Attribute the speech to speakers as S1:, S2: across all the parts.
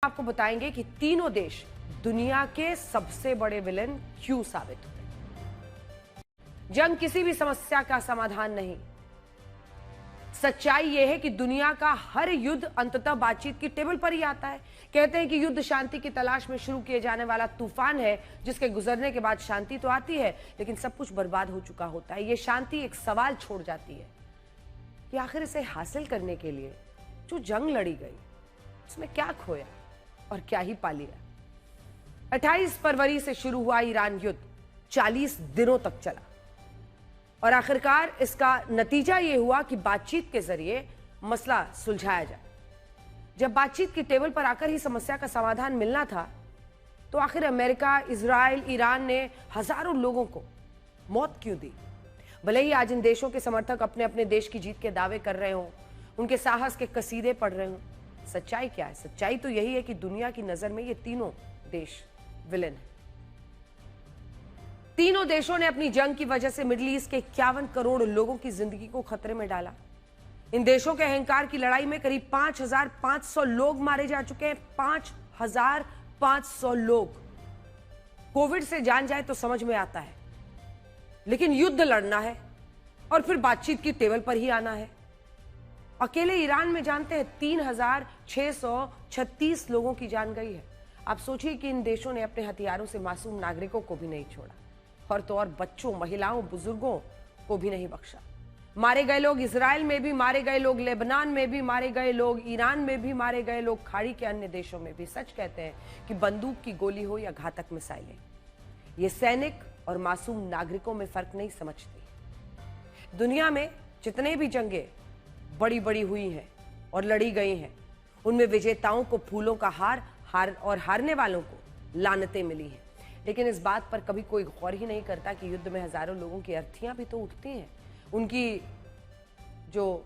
S1: आपको बताएंगे कि तीनों देश दुनिया के सबसे बड़े विलेन क्यों साबित हुए। जंग किसी भी समस्या का समाधान नहीं। सच्चाई यह है कि दुनिया का हर युद्ध अंततः बातचीत की टेबल पर ही आता है। कहते हैं कि युद्ध शांति की तलाश में शुरू किए जाने वाला तूफान है, जिसके गुजरने के बाद शांति तो आती है, लेकिन सब कुछ बर्बाद हो चुका होता है। यह शांति एक सवाल छोड़ जाती है कि आखिर इसे हासिल करने के लिए जो जंग लड़ी गई, उसमें क्या खोया और क्या ही पा लिया। 28 फरवरी से शुरू हुआ ईरान युद्ध 40 दिनों तक चला और आखिरकार इसका नतीजा यह हुआ कि बातचीत के जरिए मसला सुलझाया जाए। जब बातचीत की टेबल पर आकर ही समस्या का समाधान मिलना था, तो आखिर अमेरिका, इजराइल, ईरान ने हजारों लोगों को मौत क्यों दी? भले ही आज इन देशों के समर्थक अपने अपने देश की जीत के दावे कर रहे हों, उनके साहस के कसीदे पढ़ रहे हों, सच्चाई क्या है? सच्चाई तो यही है कि दुनिया की नजर में ये तीनों देश विलेन हैं। तीनों देशों ने अपनी जंग की वजह से मिडिल ईस्ट के 51 करोड़ लोगों की जिंदगी को खतरे में डाला। इन देशों के अहंकार की लड़ाई में करीब 5,500 लोग मारे जा चुके हैं। 5,500 लोग। कोविड से जान जाए तो समझ में आता है, लेकिन युद्ध लड़ना है और फिर बातचीत की टेबल पर ही आना है। अकेले ईरान में जानते हैं 3,636 लोगों की जान गई है। आप सोचिए कि इन देशों ने अपने हथियारों से मासूम नागरिकों को भी नहीं छोड़ा, और तो और बच्चों, महिलाओं, बुजुर्गों को भी नहीं बख्शा। मारे गए लोग इजराइल में भी मारे गए, लोग लेबनान में भी मारे गए, लोग ईरान में भी मारे गए, लोग खाड़ी के अन्य देशों में भी। सच कहते हैं कि बंदूक की गोली हो या घातक मिसाइलें, ये सैनिक और मासूम नागरिकों में फर्क नहीं समझती। दुनिया में जितने भी जंगें बड़ी बड़ी हुई हैं और लड़ी गई हैं, उनमें विजेताओं को फूलों का हार और हारने वालों को लानतें मिली हैं। लेकिन इस बात पर कभी कोई गौर ही नहीं करता कि युद्ध में हजारों लोगों की अर्थियां भी तो उठती हैं। उनकी जो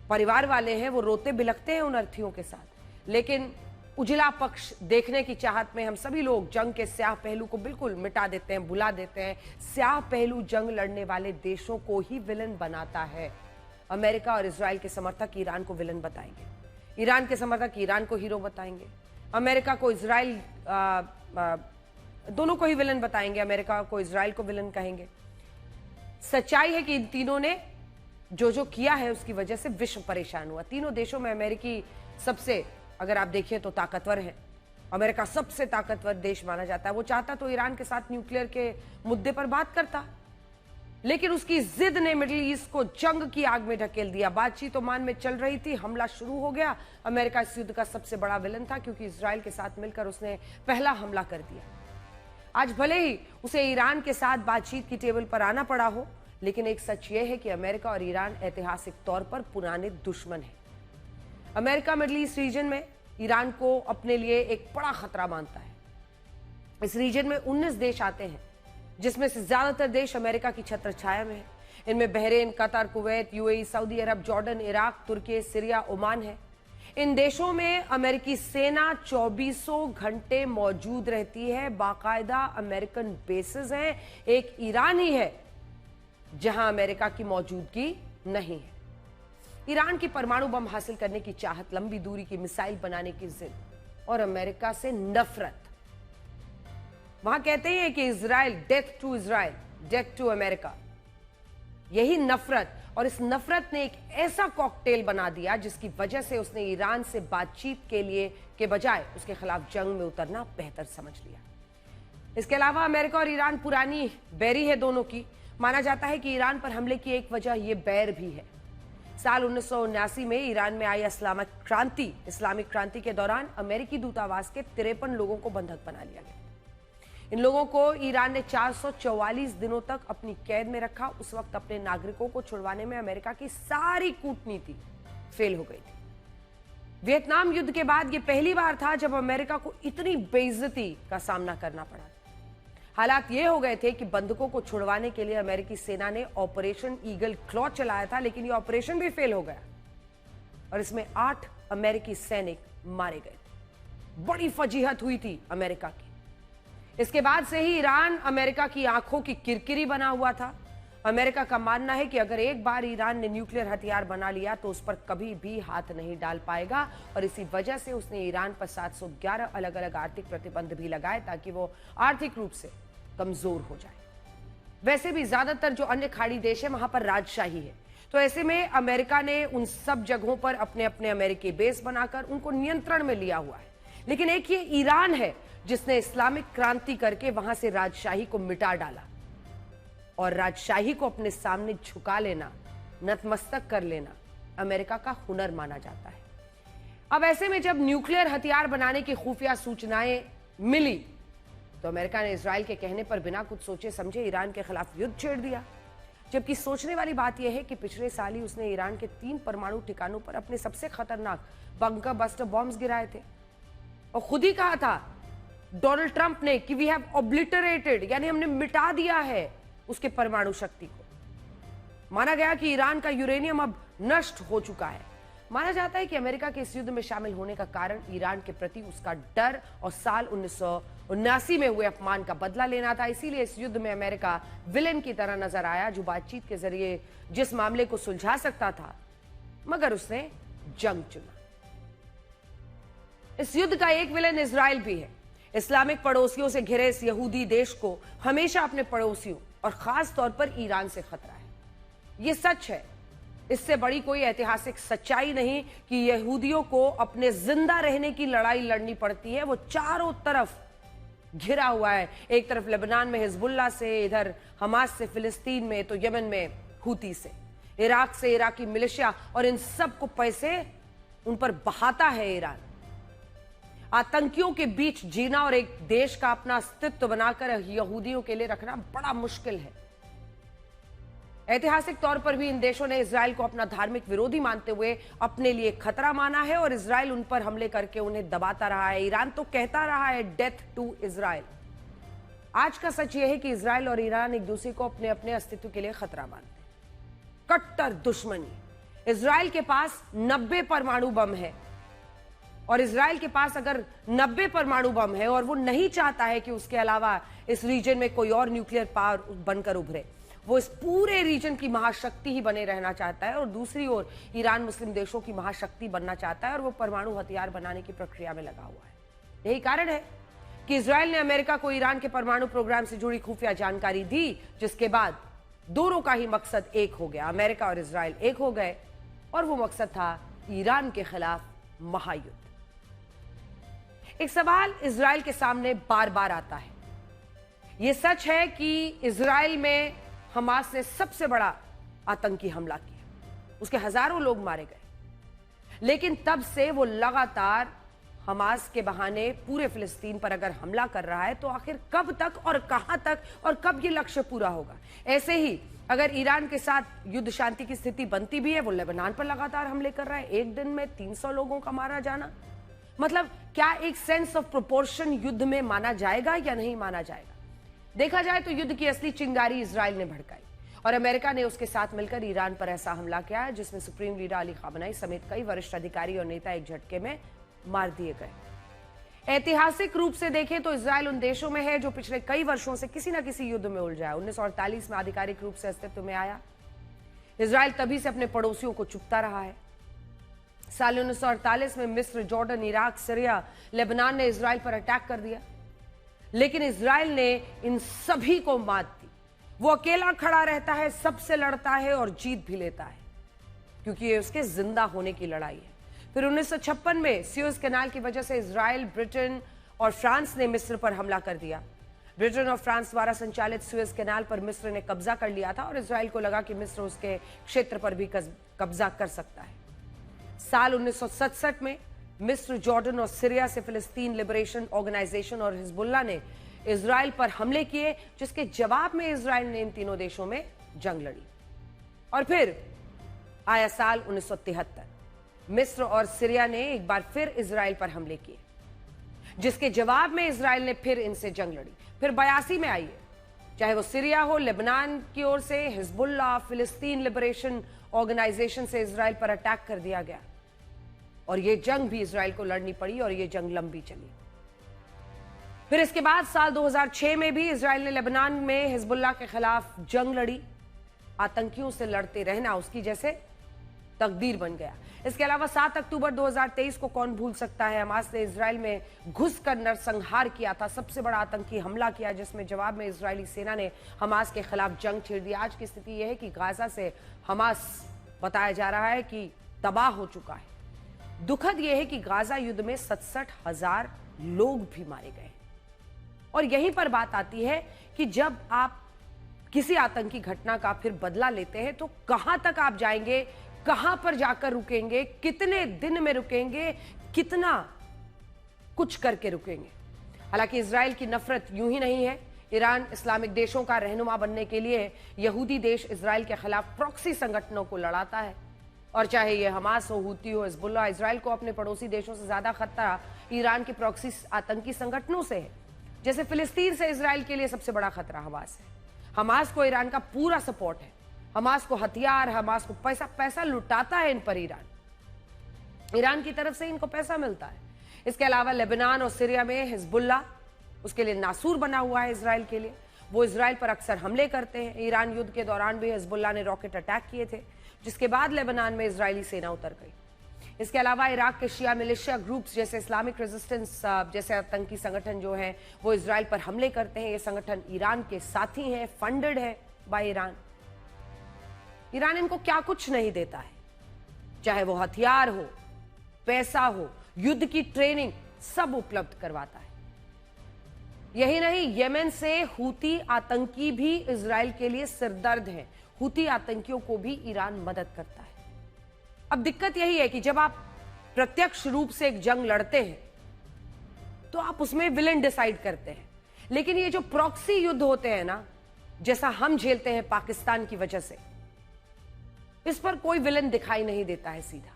S1: परिवार वाले हैं वो रोते बिलखते हैं उन अर्थियों के साथ। लेकिन उजला पक्ष देखने की चाहत में हम सभी लोग जंग के स्याह पहलू को बिल्कुल मिटा देते हैं, भुला देते हैं। स्याह पहलू जंग लड़ने वाले देशों को ही विलन बनाता है। अमेरिका और इजराइल के समर्थक ईरान को विलन बताएंगे, ईरान के समर्थक ईरान को हीरो बताएंगे, अमेरिका को इजराइल दोनों को ही विलन बताएंगे, अमेरिका को इजराइल को विलन कहेंगे। सच्चाई है कि इन तीनों ने जो किया है उसकी वजह से विश्व परेशान हुआ। तीनों देशों में अमेरिकी सबसे, अगर आप देखिए तो ताकतवर है। अमेरिका सबसे ताकतवर देश माना जाता है। वो चाहता तो ईरान के साथ न्यूक्लियर के मुद्दे पर बात करता, लेकिन उसकी जिद ने मिडिल ईस्ट को जंग की आग में ढकेल दिया। बातचीत ओमान में चल रही थी, हमला शुरू हो गया। अमेरिका इस युद्ध का सबसे बड़ा विलन था, क्योंकि इजराइल के साथ मिलकर उसने पहला हमला कर दिया। आज भले ही उसे ईरान के साथ बातचीत की टेबल पर आना पड़ा हो, लेकिन एक सच यह है कि अमेरिका और ईरान ऐतिहासिक तौर पर पुराने दुश्मन हैं। अमेरिका मिडिल ईस्ट रीजन में ईरान को अपने लिए एक बड़ा खतरा मानता है। इस रीजन में 19 देश आते हैं, जिसमें से ज्यादातर देश अमेरिका की छत्रछाया में है। इनमें Bahrain, Qatar, Kuwait, UAE, Saudi Arab, Jordan, Iraq, तुर्की, सीरिया, ओमान है। इन देशों में अमेरिकी सेना 24 घंटे मौजूद रहती है। बाकायदा अमेरिकन बेसेस हैं। एक ईरान ही है जहां अमेरिका की मौजूदगी नहीं है। ईरान की परमाणु बम हासिल करने की चाहत, लंबी दूरी की मिसाइल बनाने की जिद और अमेरिका से नफरत। वहां कहते हैं कि Israel, death to Israel, death to America. यही नफरत, और इस नफरत ने एक ऐसा कॉकटेल बना दिया जिसकी वजह से उसने ईरान से बातचीत के बजाय उसके खिलाफ जंग में उतरना बेहतर समझ लिया। इसके अलावा अमेरिका और ईरान पुरानी बैरी है दोनों की। माना जाता है कि ईरान पर हमले की एक वजह यह बैर भी है। साल 1979 में ईरान में आई इस्लामिक क्रांति के दौरान अमेरिकी दूतावास के 53 लोगों को बंधक बना लिया गया। इन लोगों को ईरान ने 444 दिनों तक अपनी कैद में रखा। उस वक्त अपने नागरिकों को छुड़वाने में अमेरिका की सारी कूटनीति फेल हो गई थी। वियतनाम युद्ध के बाद यह पहली बार था जब अमेरिका को इतनी बेइज्जती का सामना करना पड़ा। हालात ये हो गए थे कि बंधकों को छुड़वाने के लिए अमेरिकी सेना ने ऑपरेशन ईगल क्लॉ चलाया था, लेकिन यह ऑपरेशन भी फेल हो गया और इसमें 8 अमेरिकी सैनिक मारे गए थे। बड़ी फजीहत हुई थी अमेरिका की। इसके बाद से ही ईरान अमेरिका की आंखों की किरकिरी बना हुआ था। अमेरिका का मानना है कि अगर एक बार ईरान ने न्यूक्लियर हथियार बना लिया तो उस पर कभी भी हाथ नहीं डाल पाएगा और इसी वजह से उसने ईरान पर 711 अलग अलग आर्थिक प्रतिबंध भी लगाए ताकि वो आर्थिक रूप से कमजोर हो जाए। वैसे भी ज्यादातर जो अन्य खाड़ी देश है वहां पर राजशाही है, तो ऐसे में अमेरिका ने उन सब जगहों पर अपने अपने अमेरिकी बेस बनाकर उनको नियंत्रण में लिया हुआ है। लेकिन एक ये ईरान है जिसने इस्लामिक क्रांति करके वहां से राजशाही को मिटा डाला और राजशाही को अपने सामने झुका लेना, नतमस्तक कर लेना अमेरिका का हुनर माना जाता है। अब ऐसे में जब न्यूक्लियर हथियार बनाने की खुफिया सूचनाएं मिली तो अमेरिका ने इजराइल के कहने पर बिना कुछ सोचे समझे ईरान के खिलाफ युद्ध छेड़ दिया। जबकि सोचने वाली बात यह है कि पिछले साल ही उसने ईरान के 3 परमाणु ठिकानों पर अपने सबसे खतरनाक बंकर बस्टर बॉम्ब्स गिराए थे और खुद ही कहा था डोनाल्ड ट्रंप ने कि वी हैव ऑब्लिटरेटेड, यानी हमने मिटा दिया है उसके परमाणु शक्ति को। माना गया कि ईरान का यूरेनियम अब नष्ट हो चुका है। माना जाता है कि अमेरिका के इस युद्ध में शामिल होने का कारण ईरान के प्रति उसका डर और साल 1979 में हुए अपमान का बदला लेना था। इसीलिए इस युद्ध में अमेरिका विलेन की तरह नजर आया जो बातचीत के जरिए जिस मामले को सुलझा सकता था, मगर उसने जंग चुना। इस युद्ध का एक विलेन इजराइल भी है। इस्लामिक पड़ोसियों से घिरे इस यहूदी देश को हमेशा अपने पड़ोसियों और खास तौर पर ईरान से खतरा है। यह सच है, इससे बड़ी कोई ऐतिहासिक सच्चाई नहीं कि यहूदियों को अपने जिंदा रहने की लड़ाई लड़नी पड़ती है। वो चारों तरफ घिरा हुआ है, एक तरफ लेबनान में हिजबुल्लाह से, इधर हमास से फिलिस्तीन में, तो यमन में हूती से, इराक से इराकी मिलिशिया, और इन सब को पैसे उन पर बहाता है ईरान। आतंकियों के बीच जीना और एक देश का अपना अस्तित्व बनाकर यहूदियों के लिए रखना बड़ा मुश्किल है। ऐतिहासिक तौर पर भी इन देशों ने इजराइल को अपना धार्मिक विरोधी मानते हुए अपने लिए खतरा माना है और इजराइल उन पर हमले करके उन्हें दबाता रहा है। ईरान तो कहता रहा है डेथ टू इजराइल। आज का सच यह है कि इजराइल और ईरान एक दूसरे को अपने अपने अस्तित्व के लिए खतरा मानते हैं। कट्टर दुश्मनी। इजराइल के पास 90 परमाणु बम है और इजराइल के पास अगर 90 परमाणु बम है और वो नहीं चाहता है कि उसके अलावा इस रीजन में कोई और न्यूक्लियर पावर बनकर उभरे, वो इस पूरे रीजन की महाशक्ति ही बने रहना चाहता है। और दूसरी ओर ईरान मुस्लिम देशों की महाशक्ति बनना चाहता है और वो परमाणु हथियार बनाने की प्रक्रिया में लगा हुआ है। यही कारण है कि इजराइल ने अमेरिका को ईरान के परमाणु प्रोग्राम से जुड़ी खुफिया जानकारी दी, जिसके बाद दोनों का ही मकसद एक हो गया। अमेरिका और इजराइल एक हो गए और वो मकसद था ईरान के खिलाफ महायुद्ध। एक सवाल इजराइल के सामने बार बार आता है। यह सच है कि इजराइल में हमास ने सबसे बड़ा आतंकी हमला किया, उसके हजारों लोग मारे गए, लेकिन तब से वो लगातार हमास के बहाने पूरे फिलिस्तीन पर अगर हमला कर रहा है तो आखिर कब तक और कहां तक और कब ये लक्ष्य पूरा होगा? ऐसे ही अगर ईरान के साथ युद्ध शांति की स्थिति बनती भी है, वो लेबनान पर लगातार हमले कर रहा है, एक दिन में 300 लोगों का मारा जाना, मतलब क्या एक सेंस ऑफ प्रोपोर्शन युद्ध में माना जाएगा या नहीं माना जाएगा? देखा जाए तो युद्ध की असली चिंगारी इजराइल ने भड़काई और अमेरिका ने उसके साथ मिलकर ईरान पर ऐसा हमला किया है जिसमें सुप्रीम लीडर अली खामेनी समेत कई वरिष्ठ अधिकारी और नेता एक झटके में मार दिए गए। ऐतिहासिक रूप से देखें तो इजराइल उन देशों में है जो पिछले कई वर्षों से किसी न किसी युद्ध में उलझा है। 1948 में आधिकारिक रूप से अस्तित्व में आया। इजराइल तभी से अपने पड़ोसियों को चुपता रहा है। साल 1948 में मिस्र, जॉर्डन, इराक, सीरिया, लेबनान ने इजराइल पर अटैक कर दिया, लेकिन इजराइल ने इन सभी को मात दी। वो अकेला खड़ा रहता है, सबसे लड़ता है और जीत भी लेता है, क्योंकि ये उसके जिंदा होने की लड़ाई है। फिर 1956 में सुएज कैनाल की वजह से इजराइल, ब्रिटेन और फ्रांस ने मिस्र पर हमला कर दिया। ब्रिटेन और फ्रांस द्वारा संचालित सुएज कैनाल पर मिस्र ने कब्जा कर लिया था और इजराइल को लगा कि मिस्र उसके क्षेत्र पर भी कब्जा कर सकता है। साल 1967 में मिस्र, जॉर्डन और सीरिया से फिलिस्तीन लिबरेशन ऑर्गेनाइजेशन और हिजबुल्लाह ने इजराइल पर हमले किए, जिसके जवाब में इजराइल ने इन तीनों देशों में जंग लड़ी। और फिर आया साल 1973, मिस्र और सीरिया ने एक बार फिर इजराइल पर हमले किए, जिसके जवाब में इजराइल ने फिर इनसे जंग लड़ी। फिर 82 में आई है, चाहे वो सीरिया हो, लेबनान की ओर से हिजबुल्लाह, फिलिस्तीन लिबरेशन ऑर्गेनाइजेशन से इजराइल पर अटैक कर दिया गया और यह जंग भी इजराइल को लड़नी पड़ी और यह जंग लंबी चली। फिर इसके बाद साल 2006 में भी इजराइल ने लेबनान में हिजबुल्लाह के खिलाफ जंग लड़ी। आतंकियों से लड़ते रहना उसकी जैसे तकदीर बन गया। इसके अलावा 7 अक्टूबर 2023 को कौन भूल सकता है, हमास ने इजराइल में घुसकर नरसंहार किया था, सबसे बड़ा आतंकी हमला किया, जिसमें जवाब में इजरायली सेना ने हमास के खिलाफ जंग छेड़ दी। आज की स्थिति यह है कि गाजा से हमास बताया जा रहा है कि तबाह हो चुका है। दुखद यह है कि गाजा युद्ध में 67,000 लोग भी मारे गए। और यहीं पर बात आती है कि जब आप किसी आतंकी घटना का फिर बदला लेते हैं तो कहां तक आप जाएंगे, कहां पर जाकर रुकेंगे, कितने दिन में रुकेंगे, कितना कुछ करके रुकेंगे। हालांकि इजराइल की नफरत यूं ही नहीं है। ईरान इस्लामिक देशों का रहनुमा बनने के लिए यहूदी देश इजराइल के खिलाफ प्रॉक्सी संगठनों को लड़ाता है। और चाहे ये हमास हो, हूती हो, हिजबुल्लाह, इजराइल को अपने पड़ोसी देशों से ज्यादा खतरा ईरान के प्रॉक्सी आतंकी संगठनों से है। जैसे फिलिस्तीन से इजराइल के लिए सबसे बड़ा खतरा हमास है। हमास को ईरान का पूरा सपोर्ट है, हमास को हथियार, हमास को पैसा लुटाता है इन पर ईरान की तरफ से इनको पैसा मिलता है। इसके अलावा लेबनान और सीरिया में हिजबुल्लाह उसके लिए नासूर बना हुआ है इजराइल के लिए। वो इजराइल पर अक्सर हमले करते हैं। ईरान युद्ध के दौरान भी हिजबुल्लाह ने रॉकेट अटैक किए थे, जिसके बाद लेबनान में इजरायली सेना उतर गई। इसके अलावा इराक के शिया मिलिशिया ग्रुप्स जैसे इस्लामिक रेजिस्टेंस जैसे आतंकी संगठन जो हैं वो इजराइल पर हमले करते हैं। ये संगठन ईरान के साथी हैं, फंडेड है बाय ईरान। ईरान इनको क्या कुछ नहीं देता है, चाहे वो हथियार हो, पैसा हो, युद्ध की ट्रेनिंग, सब उपलब्ध करवाता है। यही नहीं, येमेन से हूती आतंकी भी इजराइल के लिए सिरदर्द है। हूती आतंकियों को भी ईरान मदद करता है। अब दिक्कत यही है कि जब आप प्रत्यक्ष रूप से एक जंग लड़ते हैं तो आप उसमें विलेन डिसाइड करते हैं, लेकिन ये जो प्रॉक्सी युद्ध होते हैं ना, जैसा हम झेलते हैं पाकिस्तान की वजह से, इस पर कोई विलेन दिखाई नहीं देता है सीधा।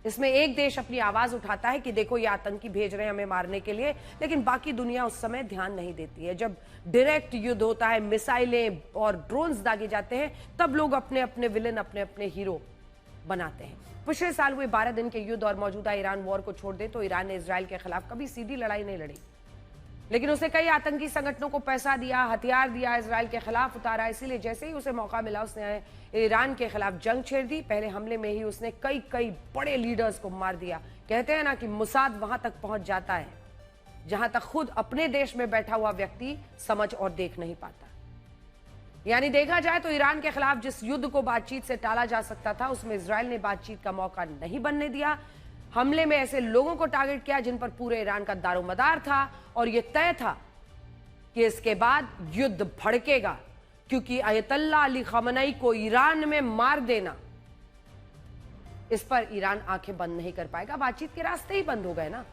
S1: इसमें एक देश अपनी आवाज उठाता है कि देखो ये आतंकी भेज रहे हैं हमें मारने के लिए, लेकिन बाकी दुनिया उस समय ध्यान नहीं देती है। जब डायरेक्ट युद्ध होता है, मिसाइलें और ड्रोन्स दागे जाते हैं, तब लोग अपने अपने विलेन, अपने अपने हीरो बनाते हैं। पिछले साल हुए 12 दिन के युद्ध और मौजूदा ईरान वॉर को छोड़ दे तो ईरान ने इजराइल के खिलाफ कभी सीधी लड़ाई नहीं लड़ी, लेकिन उसे कई आतंकी संगठनों को पैसा दिया, हथियार दिया, इजराइल के खिलाफ उतारा। इसीलिए जैसे ही उसे मौका मिला उसने ईरान के खिलाफ जंग छेड़ दी। पहले हमले में ही उसने कई बड़े लीडर्स को मार दिया। कहते हैं ना कि मुसाद वहां तक पहुंच जाता है जहां तक खुद अपने देश में बैठा हुआ व्यक्ति समझ और देख नहीं पाता। यानी देखा जाए तो ईरान के खिलाफ जिस युद्ध को बातचीत से टाला जा सकता था, उसमें इजराइल ने बातचीत का मौका नहीं बनने दिया। हमले में ऐसे लोगों को टारगेट किया जिन पर पूरे ईरान का दारोमदार था, और यह तय था कि इसके बाद युद्ध भड़केगा, क्योंकि अयतुल्लाह अली खamenei को ईरान में मार देना, इस पर ईरान आंखें बंद नहीं कर पाएगा। बातचीत के रास्ते ही बंद हो गए ना।